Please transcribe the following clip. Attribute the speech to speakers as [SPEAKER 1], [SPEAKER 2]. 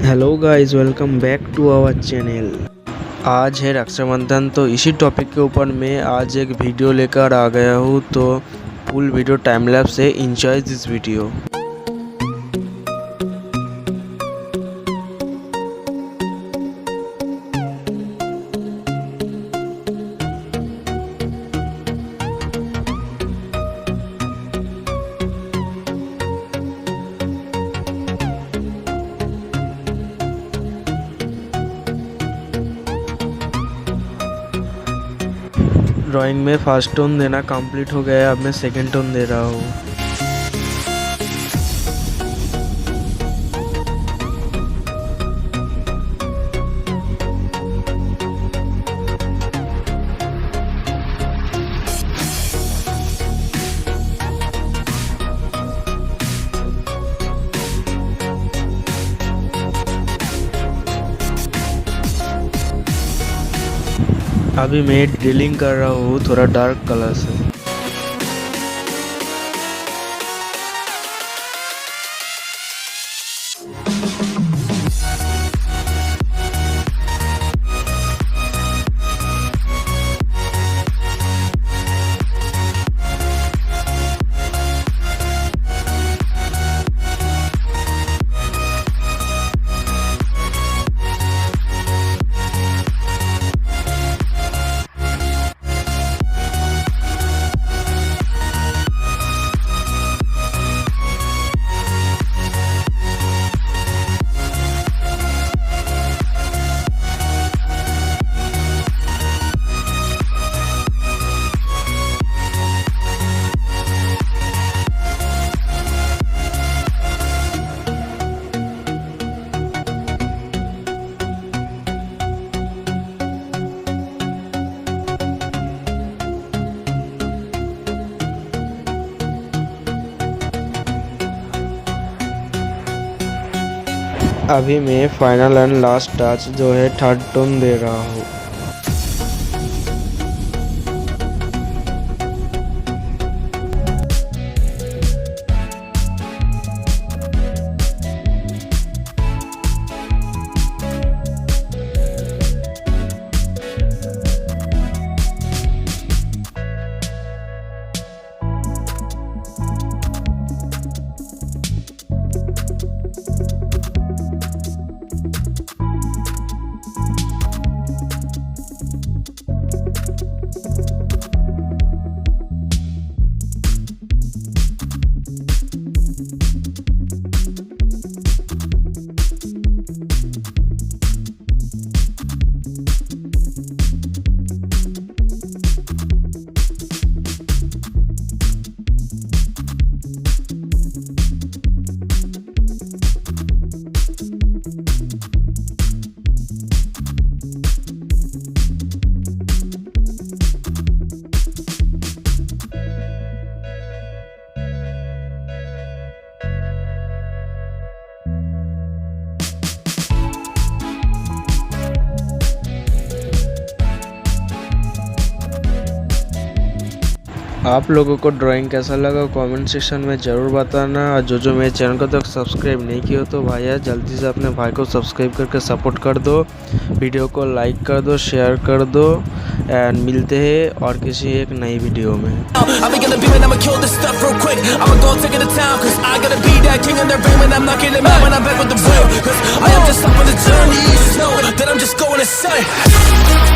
[SPEAKER 1] Hello guys, welcome back to our channel. आज है रक्षाबंधन, तो इसी टॉपिक के ऊपर मैं आज एक वीडियो लेकर आ गया हूँ। तो फुल वीडियो टाइम लैप्स है, एंजॉय दिस वीडियो। ड्राइंग में फर्स्ट टोन देना कंप्लीट हो गया, अब मैं सेकंड टोन दे रहा हूँ। अभी मैं ड्रिलिंग कर रहा हूँ थोड़ा डार्क कलर से। अभी मैं फाइनल एंड लास्ट टच जो है थर्ड टोन दे रहा हूँ। आप लोगों को ड्राइंग कैसा लगा कमेंट सेक्शन में ज़रूर बताना। और जो मेरे चैनल को तक सब्सक्राइब नहीं किया तो भैया जल्दी से अपने भाई को सब्सक्राइब करके सपोर्ट कर दो, वीडियो को लाइक कर दो, शेयर कर दो। एंड मिलते हैं और किसी एक नई वीडियो में।
[SPEAKER 2] I'm just up on the journey, you know that I'm just going insane.